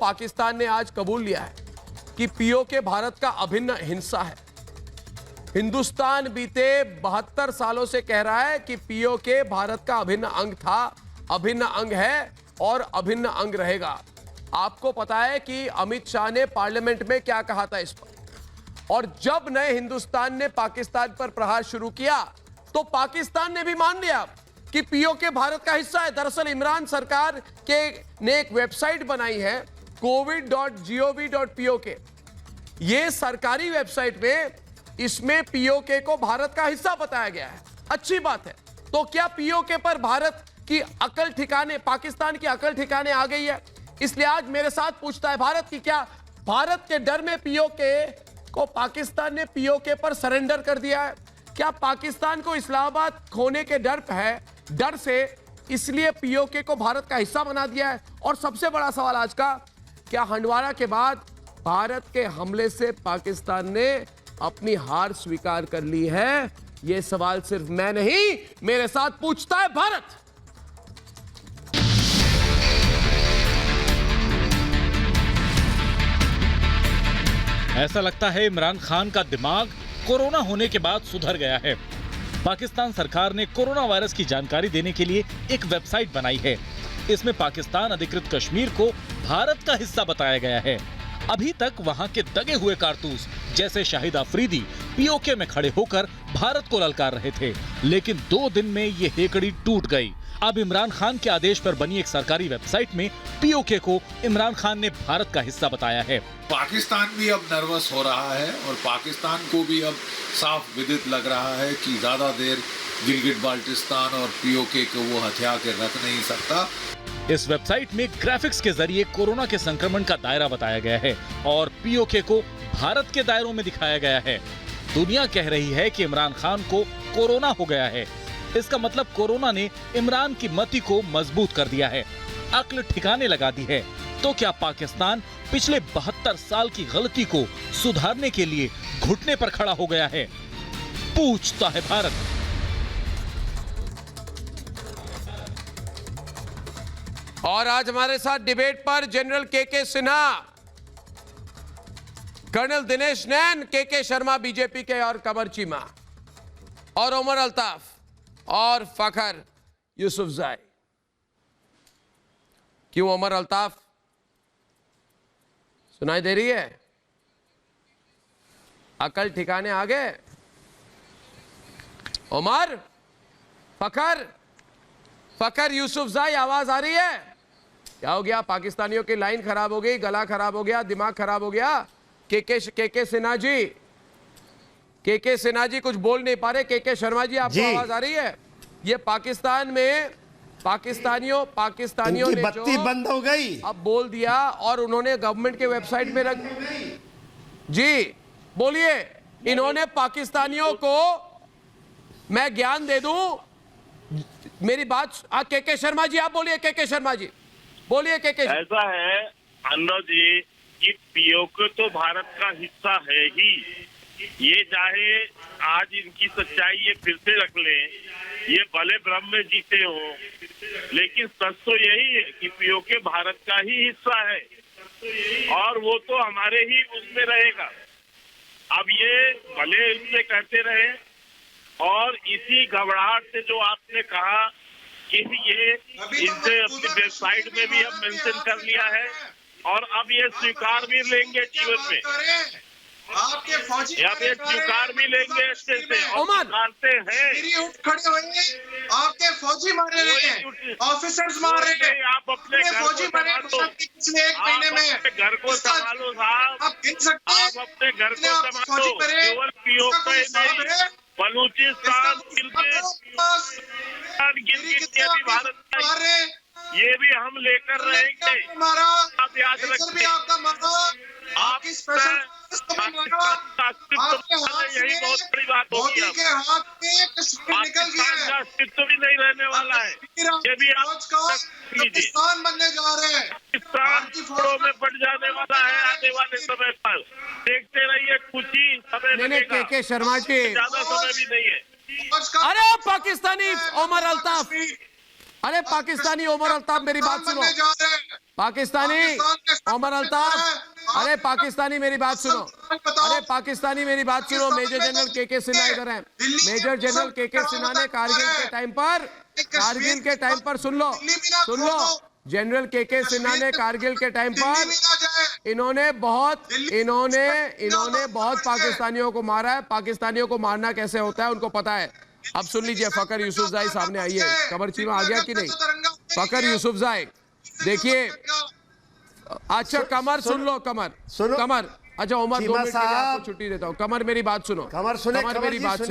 पाकिस्तान ने आज कबूल लिया है कि पीओके भारत का अभिन्न हिस्सा है। हिंदुस्तान बीते 72 सालों से कह रहा है कि पीओके भारत का अभिन्न अंग था, अभिन्न अंग है और अभिन्न अंग रहेगा। आपको पता है कि अमित शाह ने पार्लियामेंट में क्या कहा था इस पर, और जब नए हिंदुस्तान ने पाकिस्तान पर प्रहार शुरू किया तो पाकिस्तान ने भी मान लिया कि पीओके भारत का हिस्सा है। दरअसल इमरान सरकार ने एक वेबसाइट बनाई है covid.gov.pok। ये सरकारी वेबसाइट में इसमें पीओके को भारत का हिस्सा बताया गया है। अच्छी बात है। तो क्या पीओके पर भारत की अकल ठिकाने, पाकिस्तान की अकल ठिकाने आ गई है? इसलिए आज मेरे साथ पूछता है भारत की क्या भारत के डर में पीओके को पाकिस्तान ने पीओके पर सरेंडर कर दिया है? क्या पाकिस्तान को इस्लामाबाद खोने के डर से इसलिए पीओके को भारत का हिस्सा बना दिया है? और सबसे बड़ा सवाल आज का, क्या हंडवाड़ा के बाद भारत के हमले से पाकिस्तान ने अपनी हार स्वीकार कर ली है? यह सवाल सिर्फ मैं नहीं, मेरे साथ पूछता है भारत। ऐसा लगता है इमरान खान का दिमाग कोरोना होने के बाद सुधर गया है। पाकिस्तान सरकार ने कोरोना वायरस की जानकारी देने के लिए एक वेबसाइट बनाई है। इसमें पाकिस्तान अधिकृत कश्मीर को भारत का हिस्सा बताया गया है। अभी तक वहां के दगे हुए कारतूस जैसे शाहिद अफरीदी पीओके में खड़े होकर भारत को ललकार रहे थे, लेकिन 2 दिन में ये हेकड़ी टूट गई। अब इमरान खान के आदेश पर बनी एक सरकारी वेबसाइट में पीओके को इमरान खान ने भारत का हिस्सा बताया है। पाकिस्तान भी अब नर्वस हो रहा है और पाकिस्तान को भी अब साफ विदित लग रहा है कि ज्यादा देर गिलगिट बाल्टिस्तान और पीओके को वो हथिया के रख नहीं सकता। इस वेबसाइट में ग्राफिक्स के जरिए कोरोना के संक्रमण का दायरा बताया गया है और पीओके को भारत के दायरों में दिखाया गया है। दुनिया कह रही है कि इमरान खान को कोरोना हो गया है। इसका मतलब कोरोना ने इमरान की मति को मजबूत कर दिया है, अक्ल ठिकाने लगा दी है। तो क्या पाकिस्तान पिछले 72 साल की गलती को सुधारने के लिए घुटने पर खड़ा हो गया है? पूछता है भारत। और आज हमारे साथ डिबेट पर जनरल के सिन्हा, कर्नल दिनेश नैन, के शर्मा बीजेपी के और कमर चीमा, और उमर अल्ताफ और फखर यूसुफजई। क्यों उमर अल्ताफ, सुनाई दे रही है? अकल ठिकाने आ गए? उमर, फखर यूसुफजई, आवाज आ रही है? क्या हो गया? पाकिस्तानियों की लाइन खराब हो गई, गला खराब हो गया, दिमाग खराब हो गया? के सिन्हा जी कुछ बोल नहीं पा रहे। के शर्मा जी, आपको आवाज आ रही है? ये पाकिस्तान में पाकिस्तानियों ने बत्ती बंद हो गई, अब बोल दिया और उन्होंने गवर्नमेंट के वेबसाइट में रख। जी बोलिए। इन्होंने पाकिस्तानियों को, मैं ज्ञान दे दूं, मेरी बात। के शर्मा जी आप बोलिए। के शर्मा जी बोलिए। ऐसा है अनुराग जी कि पीओके तो भारत का हिस्सा है ही। ये चाहे आज इनकी सच्चाई ये फिर से रख लें, ये भले भ्रम में जीते हो, लेकिन सच तो यही है कि पीओके भारत का ही हिस्सा है और वो तो हमारे ही उसमें रहेगा। अब ये भले इससे कहते रहे, और इसी घबराहट से जो आपने कहा कि ये इनसे अपनी वेबसाइट में भी अब मेंशन कर लिया है और अब ये स्वीकार भी लेंगे जीवन में, आपके फौजी अब ये स्वीकार भी लेंगे अच्छे से और मानते हैं। खड़े हुए, आपके फौजी मारे रहे हैं, ऑफिसर्स मार रहे हैं, आप अपने फौजी मारे पिछले 1 महीने में। घर को संभालो साहब, आप गिन सकते हैं, आप अपने घर को संभालो। केवल पीओके नहीं, बलूचिस्तान, गिलगित भारत का, ये भी हम लेकर रहेंगे। आप याद रखिए, आपकी यही बहुत बड़ी बात होगी। पाकिस्तान अस्तित्व भी नहीं रहने वाला है, ये भी पाकिस्तान बनने जा रहे हैं। पाकिस्तान टुकड़ों में बढ़ जाने वाला है आने वाले समय पर। देखते रहिए, कुछ ही समय लगेगा। के शर्मा जी, ज्यादा समय भी नहीं है। अरे पाकिस्तानी उमर अल्ताफ, अरे पाकिस्तानी उमर अल्ताफ मेरी बात सुनो, बनने जा रहे हैं। पाकिस्तानी पाकिस्तान के साथ उमर अल्ताफ, अरे पाकिस्तानी मेरी बात सुनो, अरे पाकिस्तानी मेरी बात सुनो। मेजर जनरल के सिन्हा इधर हैं। मेजर जनरल के सिन्हा ने कारगिल के टाइम पर सुन लो, जनरल के सिन्हा ने कारगिल के टाइम पर इन्होंने बहुत पाकिस्तानियों को मारा है। पाकिस्तानियों को मारना कैसे होता है उनको पता है। अब सुन लीजिए, फकर यूसुफजाई सामने आई है। कमर चीमा आ गया कि नहीं? फकर यूसुफजाई देखिए। अच्छा कमर सुन लो, कमर अच्छा उमर 2 मिनट के लिए आपको छुट्टी देता हूँ। कमर मेरी बात सुनो, कमर मेरी बात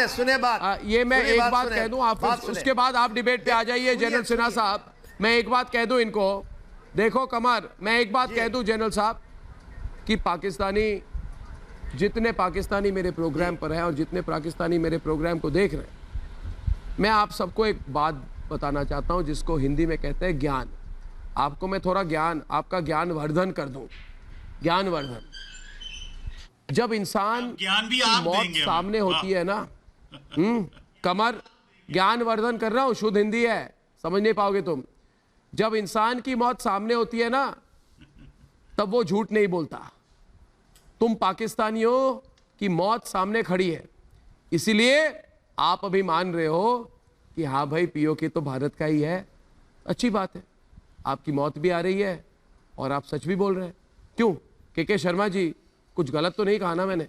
सुने बात। ये मैं एक बात कह दूं, आप उसके बाद आप डिबेट पे आ जाइए। जनरल सिन्हा साहब, मैं एक बात कह दूं इनको, देखो कमर, मैं एक बात कह दूं जनरल साहब कि पाकिस्तानी, जितने पाकिस्तानी मेरे प्रोग्राम पर हैं और जितने पाकिस्तानी मेरे प्रोग्राम को देख रहे हैं, मैं आप सबको एक बात बताना चाहता हूं जिसको हिंदी में कहते हैं ज्ञान। आपको मैं थोड़ा आपका ज्ञानवर्धन कर दूं। ज्ञानवर्धन, जब इंसान की मौत सामने होती है ना, कमर, ज्ञानवर्धन कर रहा हूं, शुद्ध हिंदी है, समझ नहीं पाओगे तुम। जब इंसान की मौत सामने होती है ना, तब वो झूठ नहीं बोलता। तुम पाकिस्तानियों की मौत सामने खड़ी है, इसीलिए आप अभी मान रहे हो कि हाँ भाई पीओके तो भारत का ही है। अच्छी बात है, आपकी मौत भी आ रही है और आप सच भी बोल रहे हैं। क्यों के शर्मा जी, कुछ गलत तो नहीं कहा ना मैंने?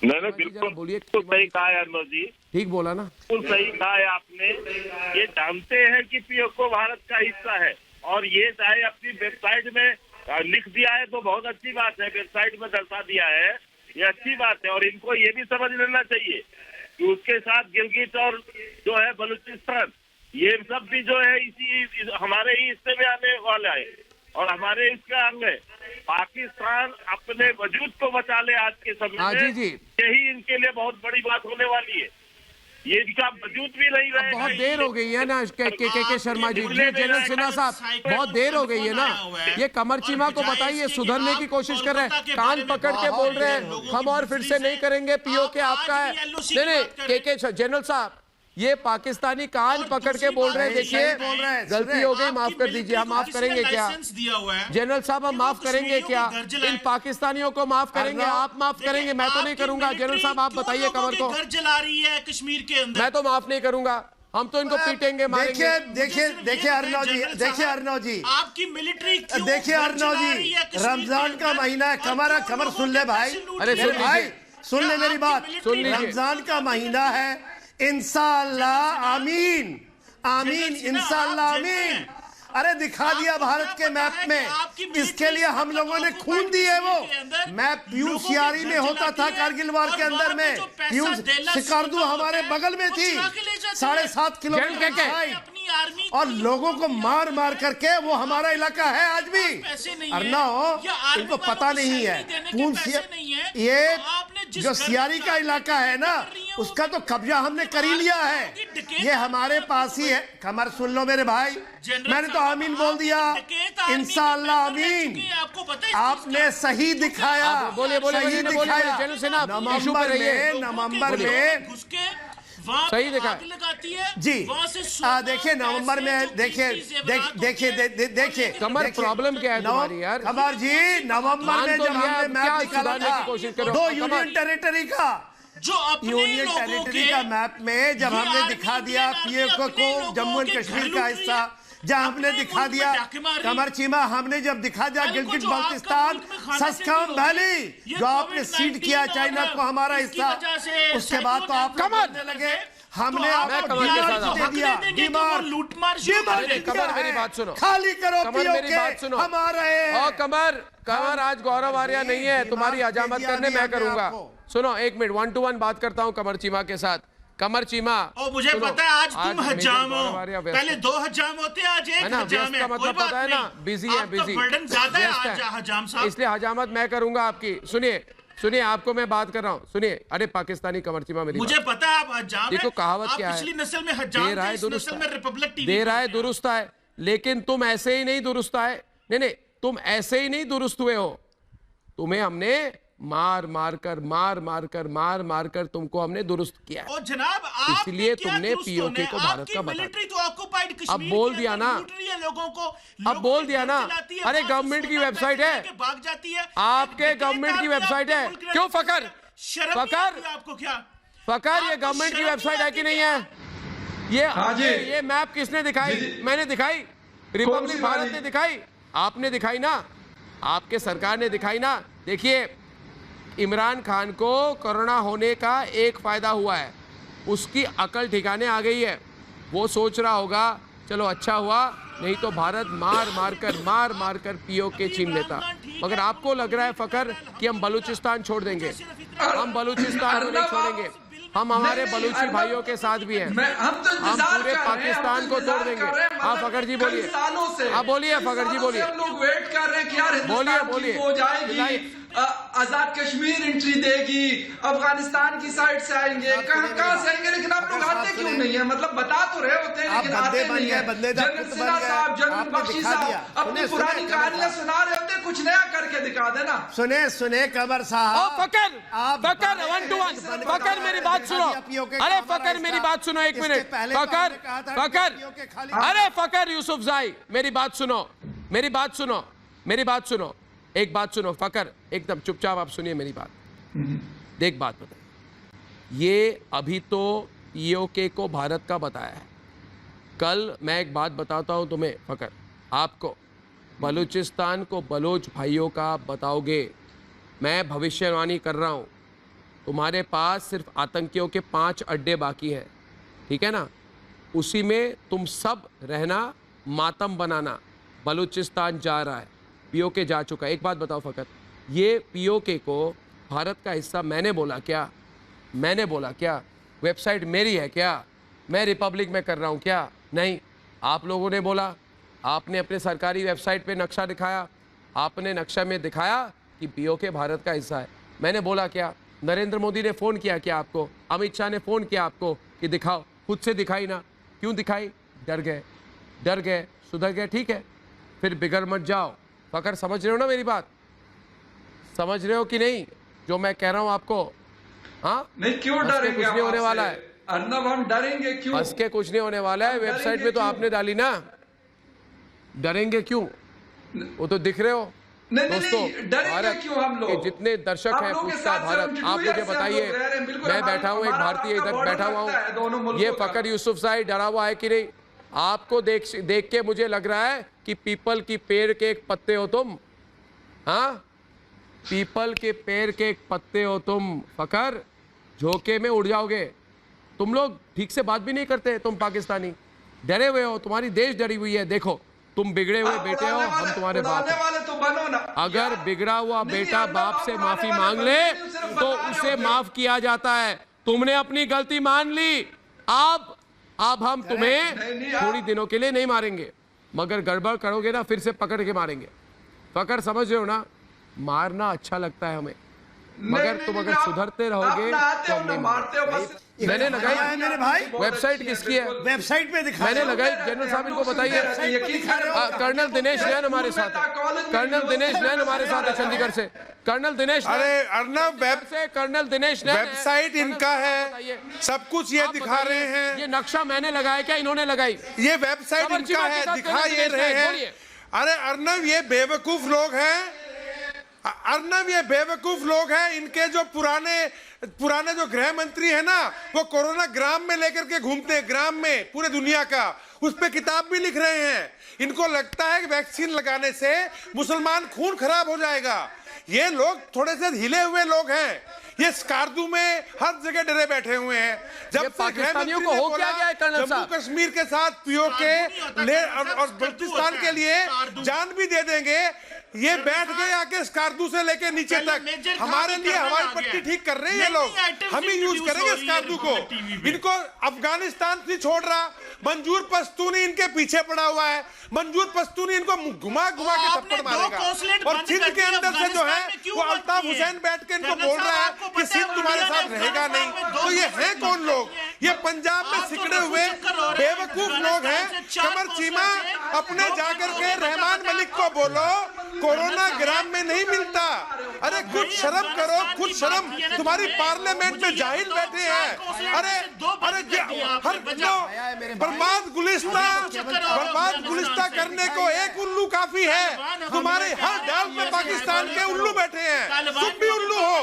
नहीं बिल्कुल बोलिए, तो सही कहा है अरनोद जी, ठीक बोला ना? बिल्कुल सही कहा है आपने। ये जानते हैं कि पीओके भारत का हिस्सा है और ये चाहे अपनी वेबसाइट में लिख दिया है तो बहुत अच्छी बात है, वेबसाइट में दर्शा दिया है, ये अच्छी बात है। और इनको ये भी समझ लेना चाहिए कि उसके साथ गिलगित और जो है बलूचिस्तान, ये सब भी जो है इसी हमारे ही हिस्से में आने वाला है और हमारे इसका अंग है। पाकिस्तान अपने वजूद को बचा ले आज के समय में, यही इनके लिए बहुत बड़ी बात होने वाली है। ये इनका वजूद भी नहीं रहेगा। बहुत देर हो गई है ना के शर्मा जी, जनरल सिन्हा साहब, बहुत देर हो गई है ना। ये कमर चीमा को बताइए, सुधरने की कोशिश कर रहे हैं, कान पकड़ के बोल रहे हैं हम और फिर से नहीं करेंगे, पीओके आपका है। नहीं के जनरल साहब, ये पाकिस्तानी कान पकड़ के बोल रहे हैं, देखिए गलती हो गई, माफ कर दीजिए। हम माफ करेंगे क्या जनरल साहब? हम माफ करेंगे क्या? इन पाकिस्तानियों को माफ करेंगे? आप माफ करेंगे? मैं तो नहीं करूंगा। जनरल साहब आप बताइए कमर को। घर जला रही है कश्मीर के अंदर, मैं तो माफ नहीं करूंगा। हम तो इनको पीटेंगे, मारेंगे। देखिए अर्नव जी, आपकी मिलिट्री देखिए अर्नव जी, रमजान का महीना है। कमर सुन ले भाई, अरे भाई सुन ले मेरी बात, रमजान का महीना है। इंशाअल्लाह आमीन, आमीन, इंशाअल्लाह आमीन। अरे दिखा दिया भारत के मैप में, इसके लिए हम लोगों ने खून दिए। वो मैप पीयूष यारी में होता था कारगिल वार के अंदर में, पीयूष शिकारदू हमारे बगल में थी, 7.5 किलोमीटर, और लोगों को मार मार करके वो हमारा इलाका है आज भी। अर्नव, इनको पता नहीं है, ये जो सियारी का इलाका है ना, उसका तो कब्जा हमने कर ही लिया है, ये हमारे पास ही है। कमर सुन लो मेरे भाई, मैंने तो आमीन बोल दिया, इंशाअल्लाह आमीन। आपने सही दिखाया, सही दिखाया। नवंबर में सही दिखा जी। देखिए नवंबर में, देखिए कमर, प्रॉब्लम क्या है तुम्हारी यार? कमर जी, नवंबर में जब हमने मैप निकाला था 2 यूनियन टेरिटरी का, यूनियन टेरिटरी का मैप में जब हमने दिखा दिया पीओके को जम्मू एंड कश्मीर का हिस्सा, जब हमने दिखा दिया कमर चीमा, हमने जब दिखा दिया गिलगित बाल्टिस्तान, सस्काम वैली जो आपने सीड किया चाइना को हमारा हिस्सा, उसके बाद तो आप करने लगे, हमने आपको दे दिया। कमर मेरी बात सुनो, खाली करो कमर मेरी बात सुनो, हमारा है। कमर आज गौरव आर्या नहीं है तुम्हारी हजामत करने, मैं करूंगा। सुनो 1 मिनट, 1 to 1 बात करता हूं कमर चीमा के साथ। कमर चीमा, और मुझे पता है आज तुम हजाम हो, पहले 2 हजाम होते, आज 1 हजाम है। मतलब पता है ना, बिजी है, बिजी, बर्डन ज्यादा है आज हजाम साहब, इसलिए हजामत मैं करूंगा आपकी। सुनिए आपको मैं बात कर रहा हूँ, सुनिए। अरे पाकिस्तानी कमर चीमा मेरी, मुझे पता है आप हजाम देखो कहावत क्या है, पिछली नस्ल में हजाम थे, इस नस्ल में रिपब्लिक टीवी दे रहा है, दुरुस्त है, लेकिन तुम ऐसे ही नहीं दुरुस्त आए। नहीं, तुम ऐसे ही नहीं दुरुस्त हुए हो, तुम्हें हमने मार मार कर तुमको हमने दुरुस्त किया है। और जनाब आपने इसलिए क्या तुमने दुरुस्त पीओके होने? को भारत आपकी का बता मिलिट्री तो ऑक्युपाइड कश्मीर अब बोल के दिया अंदर ना, लूट रही है लोगों को, अब लोगों बोल के दिया घर ना। जलाती है, अरे वहां से गवर्नमेंट की सोना वेबसाइट पैसे है, लेके भाग जाती है। आपके कितने गवर्नमेंट की आदमी वेबसाइट आपके है। मुल्क में क्यों रहते फकर? हैं? शर्म नहीं फकर? आती आपको क्या? फकर ये आपको गवर्नमेंट की शर्म वेबसाइट नहीं है कि आती नहीं क्या? है? ये मैप किसने दिखाई? मैंने दिखाई, रिपब्लिक भारत ने दिखाई, आपने दिखाई ना, आपके सरकार ने दिखाई ना। देखिए इमरान खान को कोरोना होने का एक फायदा हुआ है, उसकी अकल ठिकाने आ गई है। वो सोच रहा होगा चलो अच्छा हुआ, नहीं तो भारत मार मार कर पीओके छीन लेता। मगर आपको लग रहा है फकर कि हम बलूचिस्तान छोड़ देंगे? हम बलूचिस्तान को नहीं छोड़ेंगे, हम हमारे बलूची भाइयों के साथ भी हैं। हम पूरे पाकिस्तान को तोड़ देंगे। हाँ फकर जी बोलिए, हाँ बोलिए फकर जी बोलिए, लोग वेट कर रहे हैं कि यार हिंदुस्तान की हो जाएगी, आजाद कश्मीर एंट्री देगी, अफगानिस्तान की साइड से आएंगे, कहां से आएंगे, लेकिन आप लोग आते क्यों नहीं है? मतलब बता तो रहे होते हैं लेकिन आते नहीं है। जनरल सिन्हा साहब, जनरल बख्शी साहब अपनी पुरानी कहानियां सुना रहे होते, कुछ नया करके दिखा देना। सुने कमर साहब, फकर 1 to 1, फकर मेरी बात सुनो। अरे फकर मेरी बात सुनो, एक मिनट फकर, अरे फकर यूसुफ जाई मेरी बात सुनो, मेरी बात सुनो, एक बात सुनो फकर, एकदम चुपचाप आप सुनिए मेरी बात। देख बात बताइए, ये अभी तो पीओके को भारत का बताया है, कल मैं एक बात बताता हूं तुम्हें फकर, आपको बलूचिस्तान को बलोच भाइयों का बताओगे, मैं भविष्यवाणी कर रहा हूं, तुम्हारे पास सिर्फ आतंकियों के 5 अड्डे बाकी हैं, ठीक है ना? उसी में तुम सब रहना, मातम बनाना। बलूचिस्तान जा रहा है, पीओके जा चुका है। एक बात बताओ फकर, ये पीओके को भारत का हिस्सा मैंने बोला क्या? मैंने बोला क्या? वेबसाइट मेरी है क्या? मैं रिपब्लिक में कर रहा हूँ क्या? नहीं, आप लोगों ने बोला, आपने अपने सरकारी वेबसाइट पे नक्शा दिखाया, आपने नक्शा में दिखाया कि पीओके भारत का हिस्सा है। मैंने बोला क्या? नरेंद्र मोदी ने फ़ोन किया क्या आपको? अमित शाह ने फ़ोन किया आपको कि दिखाओ? खुद से दिखाई ना। क्यों दिखाई? डर गए, सुधर गए, ठीक है, फिर बिगड़ मत जाओ। फकर समझ रहे हो ना मेरी बात? समझ रहे हो कि नहीं जो मैं कह रहा हूं आपको? हाँ नहीं, क्यों डरेंगे? कुछ नहीं होने वाला है अर्नब, हम डरेंगे क्यों? हंस के कुछ नहीं होने वाला है। वेबसाइट पे तो आपने डाली ना, डरेंगे क्यों? वो तो दिख रहे हो दोस्तों। भारत क्यों हम लोग? के जितने दर्शक हैं पूछता है भारत, आप मुझे बताइए, मैं बैठा हूँ एक भारतीय इधर बैठा हुआ हूँ, ये फकर यूसुफ साई डरा हुआ है कि नहीं? आपको देख के मुझे लग रहा है कि पीपल की पेड़ के एक पत्ते हो तुम। हाँ, पीपल के पेड़ के एक पत्ते हो तुम फकर, झोंके में उड़ जाओगे। तुम लोग ठीक से बात भी नहीं करते, तुम पाकिस्तानी डरे हुए हो, तुम्हारी देश डरी हुई है। देखो तुम बिगड़े हुए बेटे हो, हम तुम्हारे बाप हैं। तो बनो ना। अगर बिगड़ा हुआ बेटा बाप से माफी मांग ले तो उसे माफ किया जाता है। तुमने अपनी गलती मान ली, अब हम तुम्हें थोड़ी दिनों के लिए नहीं मारेंगे, मगर गड़बड़ करोगे ना फिर से पकड़ के मारेंगे। फकर समझ रहे हो ना? मारना अच्छा लगता है हमें, मगर तुम अगर सुधरते रहोगे तो हम नहीं मारते हो। मैंने लगाई है मेरे भाई, वेबसाइट किसकी है? वेबसाइट पे दिखा, मैंने लगाई। जनरल साहब इनको बताइए। कर्नल दिनेश नैन हमारे साथ है, कर्नल दिनेश नैन हमारे साथ है चंडीगढ़ से। कर्नल दिनेश, अरे अर्नब, वेब से कर्नल दिनेश नैन, वेबसाइट इनका है, सब कुछ ये दिखा रहे हैं। ये नक्शा मैंने लगाया क्या इन्होंने लगाई? ये वेबसाइट इनका है, दिखा ये रहे हैं। अरे अर्नब, ये बेवकूफ लोग हैं। अर्नब, ये बेवकूफ लोग हैं। इनके जो पुराने जो गृह मंत्री है ना, वो कोरोना ग्राम में लेकर के घूमते हैं, ग्राम में पूरे दुनिया का, उस पे किताब भी लिख रहे हैं। इनको लगता है कि वैक्सीन लगाने से मुसलमान खून खराब हो जाएगा। ये लोग थोड़े से हिले हुए लोग हैं। ये स्कार्दू में हर जगह डरे बैठे हुए हैं। जब पाकिस्तानियों को हो क्या गया है कर्नल साहब? जम्मू कश्मीर के साथ पीओके और बलूचिस्तान के लिए जान भी दे देंगे। ये बैठ गए आके स्कार्दू से लेके नीचे तक हमारे लिए हवाई पट्टी ठीक कर रहे हैं ये लोग। हम ही यूज करेंगे स्कार्दू को। इनको अफगानिस्तान से छोड़ रहा, मंजूर पश्तूनी इनके पीछे पड़ा हुआ है। मंजूर पश्तूनी इनको घुमा के थप्पड़ मारेगा। और सिंध के अंदर से जो है वो अल्ताफ हुसैन बैठ के इनको बोल रहा है कि सिंध तुम्हारे साथ रहेगा नहीं। तो ये हैं कौन लोग? ये पंजाब में सिकड़े हुए बेवकूफ लोग हैं। कमर चीमा, अपने जाकर के रहमान मलिक को बोलो कोरोना ग्राम में नहीं मिलता। अरे कुछ शर्म करो, खुद शर्म। तुम्हारी पार्लियामेंट में जाहिल बैठे हैं। अरे बर्बाद गुलिस्ता करने को एक उल्लू काफी है। तुम्हारे हर डाल पे पाकिस्तान के उल्लू बैठे हैं। तुम भी उल्लू हो,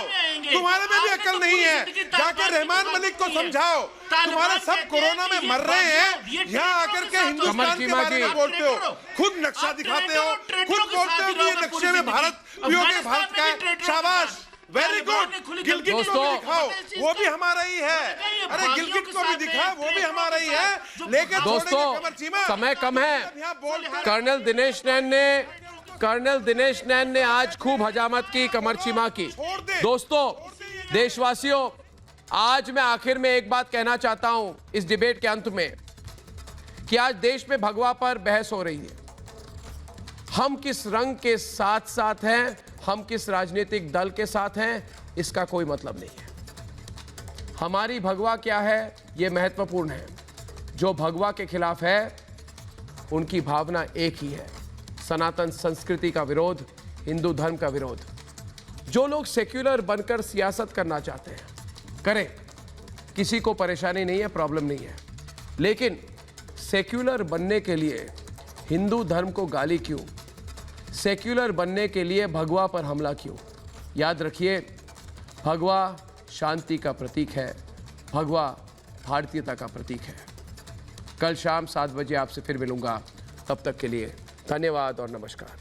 तुम्हारे में भी अकल नहीं है। जाकर रहमान मलिक को समझाओ, तुम्हारे सब कोरोना में मर रहे हैं, यहाँ आकर के हिंदुस्तान के बारे में बोलते हो, खुद नक्शा दिखाते हो, खुद बोलते हो कि ये नक्शे में भारत पीओके भारत का है। शाबाश, वेरी गुड। गिलगित को भी दिखाओ, वो भी हमारा ही है। अरे गिलगित को भी दिखाओ, वो भी हमारा ही है। लेकिन दोस्तों समय कम है। कर्नल दिनेश नैन ने आज खूब हजामत की, कमर चीमा की। दोस्तों देशवासियों, आज मैं आखिर में एक बात कहना चाहता हूं इस डिबेट के अंत में कि आज देश में भगवा पर बहस हो रही है। हम किस रंग के साथ साथ हैं, हम किस राजनीतिक दल के साथ हैं, इसका कोई मतलब नहीं है। हमारी भगवा क्या है यह महत्वपूर्ण है। जो भगवा के खिलाफ है उनकी भावना एक ही है, सनातन संस्कृति का विरोध, हिंदू धर्म का विरोध। जो लोग सेक्युलर बनकर सियासत करना चाहते हैं करें, किसी को परेशानी नहीं है, प्रॉब्लम नहीं है। लेकिन सेक्युलर बनने के लिए हिंदू धर्म को गाली क्यों? सेक्युलर बनने के लिए भगवा पर हमला क्यों? याद रखिए, भगवा शांति का प्रतीक है, भगवा भारतीयता का प्रतीक है। कल शाम 7 बजे आपसे फिर मिलूंगा। तब तक के लिए धन्यवाद और नमस्कार।